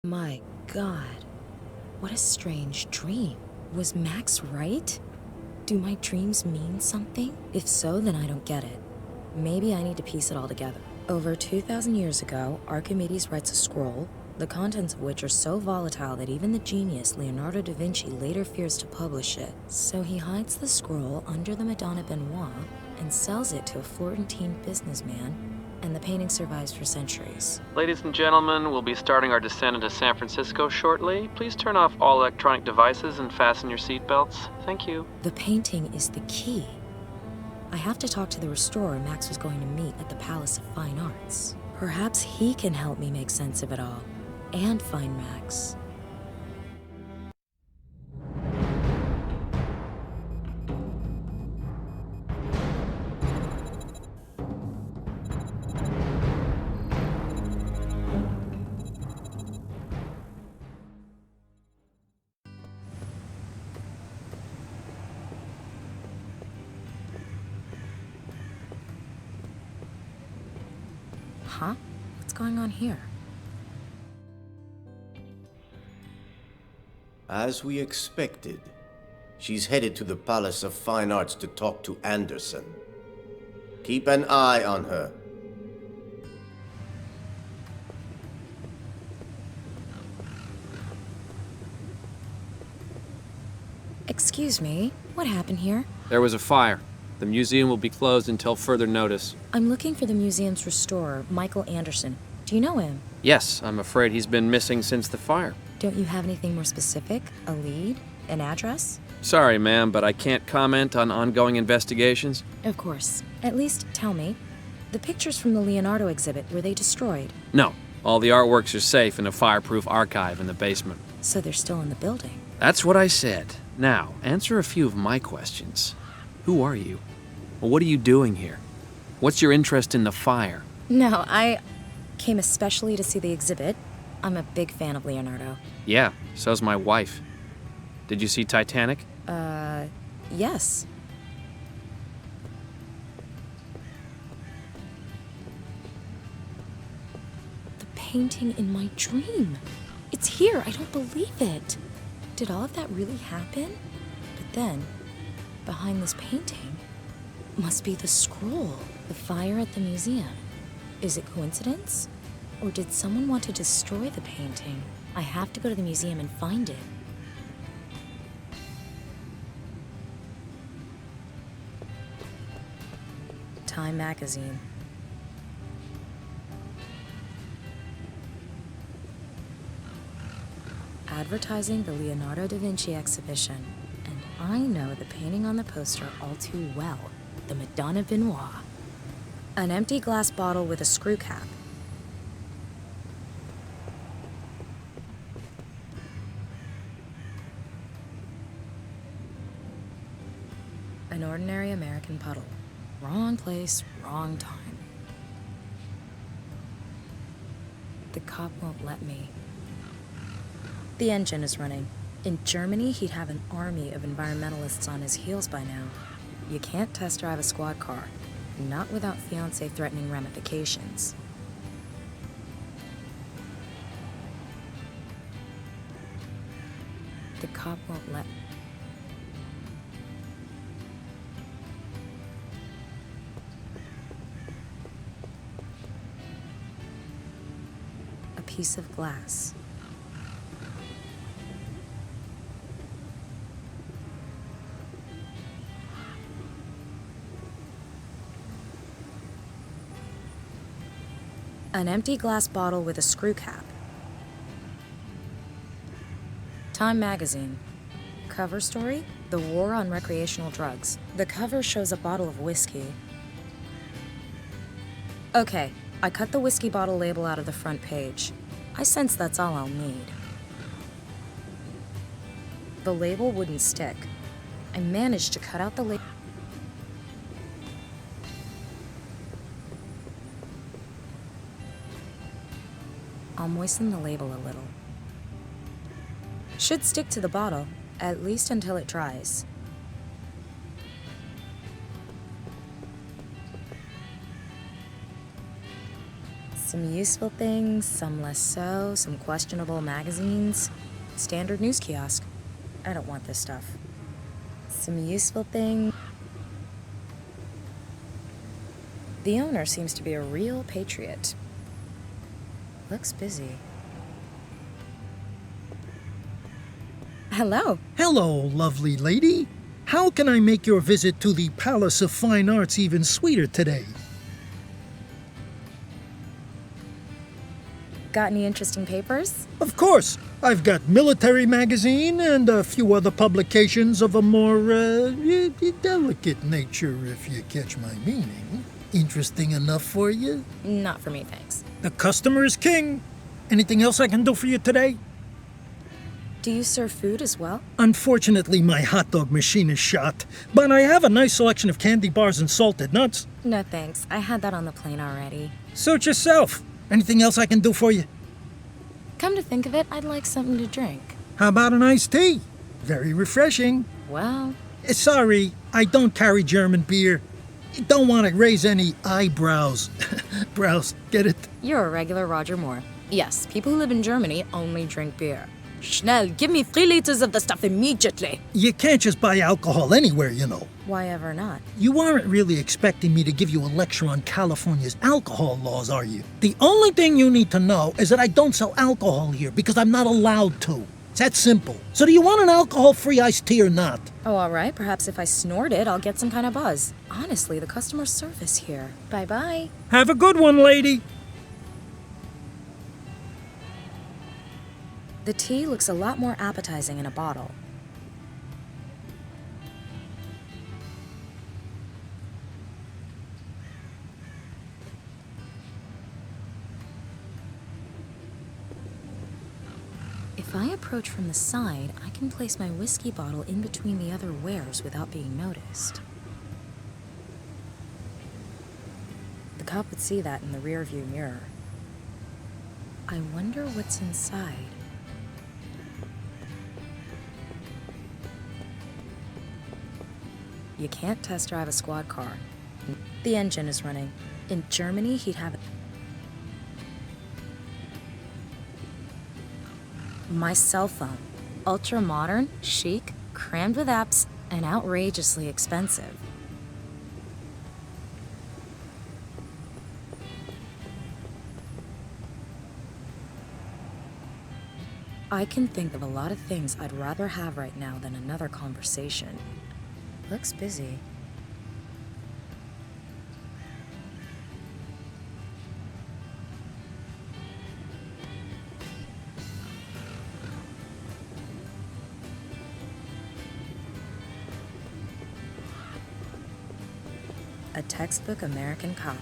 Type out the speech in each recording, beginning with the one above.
My God, what a strange dream. Was Max right? Do my dreams mean something? If so, then I don't get it. Maybe I need to piece it all together. Over 2,000 years ago, Archimedes writes a scroll, the contents of which are so volatile that even the genius Leonardo da Vinci later fears to publish it. So he hides the scroll under the Madonna Benoit and sells it to a Florentine businessman, and the painting survives for centuries. Ladies and gentlemen, we'll be starting our descent into San Francisco shortly. Please turn off all electronic devices and fasten your seatbelts. Thank you. The painting is the key. I have to talk to the restorer Max was going to meet at the Palace of Fine Arts. Perhaps he can help me make sense of it all, and find Max. Huh? What's going on here? As we expected, she's headed to the Palace of Fine Arts to talk to Anderson. Keep an eye on her. Excuse me, what happened here? There was a fire. The museum will be closed until further notice. I'm looking for the museum's restorer, Michael Anderson. Do you know him? Yes, I'm afraid he's been missing since the fire. Don't you have anything more specific? A lead? An address? Sorry, ma'am, but I can't comment on ongoing investigations. Of course. At least tell me. The pictures from the Leonardo exhibit, were they destroyed? No, all the artworks are safe in a fireproof archive in the basement. So they're still in the building? That's what I said. Now, answer a few of my questions. Who are you? Well, what are you doing here? What's your interest in the fire? No, I came especially to see the exhibit. I'm a big fan of Leonardo. Yeah, so's my wife. Did you see Titanic? Yes. The painting in my dream. It's here, I don't believe it. Did all of that really happen? But then, behind this painting, must be the scroll. The fire at the museum. Is it coincidence? Or did someone want to destroy the painting? I have to go to the museum and find it. Time magazine. Advertising the Leonardo da Vinci exhibition. And I know the painting on the poster all too well. The Madonna Benoit. An empty glass bottle with a screw cap. An ordinary American puddle. Wrong place, wrong time. The cop won't let me. The engine is running. In Germany, he'd have an army of environmentalists on his heels by now. You can't test drive a squad car, not without fiancé threatening ramifications. The cop won't let. A piece of glass. An empty glass bottle with a screw cap. Time magazine. Cover story? The war on recreational drugs. The cover shows a bottle of whiskey. Okay, I cut the whiskey bottle label out of the front page. I sense that's all I'll need. The label wouldn't stick. I managed to cut out the label. I'll moisten the label a little. Should stick to the bottle, at least until it dries. Some useful things, some less so, some questionable magazines. Standard news kiosk. I don't want this stuff. Some useful things. The owner seems to be a real patriot. Looks busy. Hello. Hello, lovely lady. How can I make your visit to the Palace of Fine Arts even sweeter today? Got any interesting papers? Of course, I've got Military Magazine and a few other publications of a more, delicate nature, if you catch my meaning. Interesting enough for you? Not for me, thanks. The customer is king. Anything else I can do for you today? Do you serve food as well? Unfortunately, my hot dog machine is shot, but I have a nice selection of candy bars and salted nuts. No thanks. I had that on the plane already. Suit yourself. Anything else I can do for you? Come to think of it, I'd like something to drink. How about an iced tea? Very refreshing. Well, Sorry, I don't carry German beer. Don't want to raise any eyebrows. Brows, get it? you're a regular Roger Moore. Yes, people who live in Germany only drink beer. Schnell, give me 3 liters of the stuff immediately. You can't just buy alcohol anywhere, you know. Why ever not? You aren't really expecting me to give you a lecture on California's alcohol laws, are you? The only thing you need to know is that I don't sell alcohol here because I'm not allowed to. It's that simple. So do you want an alcohol-free iced tea or not? Oh, all right. Perhaps if I snort it, I'll get some kind of buzz. Honestly, the customer service here. Bye-bye. Have a good one, lady. The tea looks a lot more appetizing in a bottle. If I approach from the side, I can place my whiskey bottle in between the other wares without being noticed. The cop would see that in the rearview mirror. I wonder what's inside. You can't test drive a squad car. The engine is running. In Germany, he'd have it. My cell phone. Ultra modern, chic, crammed with apps, and outrageously expensive. I can think of a lot of things I'd rather have right now than another conversation. Looks busy. A textbook American cop.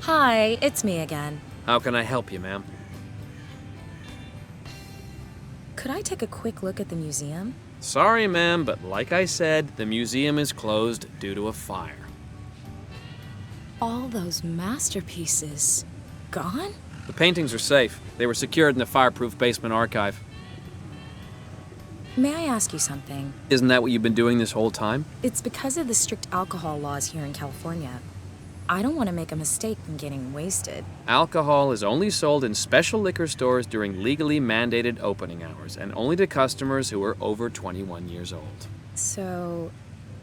Hi, it's me again. How can I help you, ma'am? Could I take a quick look at the museum? Sorry, ma'am, but like I said, the museum is closed due to a fire. All those masterpieces gone? The paintings are safe. They were secured in the fireproof basement archive. May I ask you something? Isn't that what you've been doing this whole time? It's because of the strict alcohol laws here in California. I don't want to make a mistake in getting wasted. Alcohol is only sold in special liquor stores during legally mandated opening hours, and only to customers who are over 21 years old. So,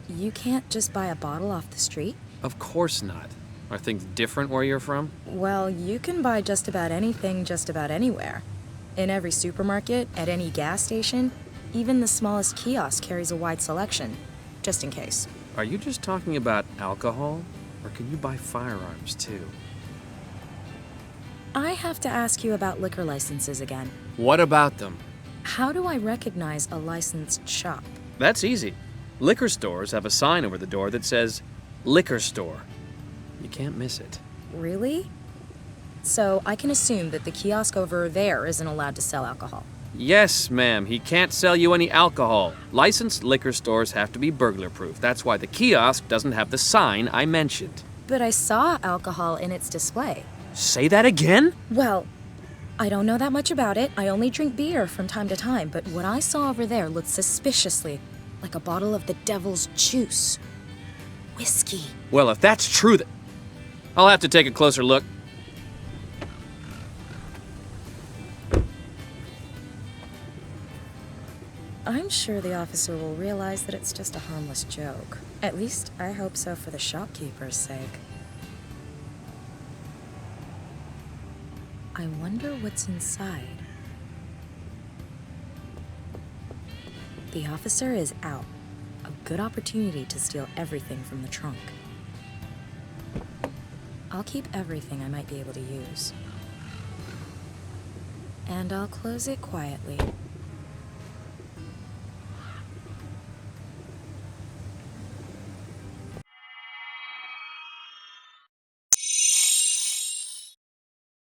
you can't just buy a bottle off the street? Of course not. Are things different where you're from? Well, you can buy just about anything just about anywhere. In every supermarket, at any gas station, even the smallest kiosk carries a wide selection, just in case. Are you just talking about alcohol? Or can you buy firearms too? I have to ask you about liquor licenses again. What about them? How do I recognize a licensed shop? That's easy. Liquor stores have a sign over the door that says, liquor store. You can't miss it. Really? So I can assume that the kiosk over there isn't allowed to sell alcohol. Yes, ma'am. He can't sell you any alcohol. Licensed liquor stores have to be burglar-proof. That's why the kiosk doesn't have the sign I mentioned. But I saw alcohol in its display. Say that again? Well, I don't know that much about it. I only drink beer from time to time, but what I saw over there looked suspiciously like a bottle of the devil's juice. Whiskey. Well, if that's true, I'll have to take a closer look. I'm sure the officer will realize that it's just a harmless joke. At least, I hope so for the shopkeeper's sake. I wonder what's inside. The officer is out. A good opportunity to steal everything from the trunk. I'll keep everything I might be able to use. And I'll close it quietly.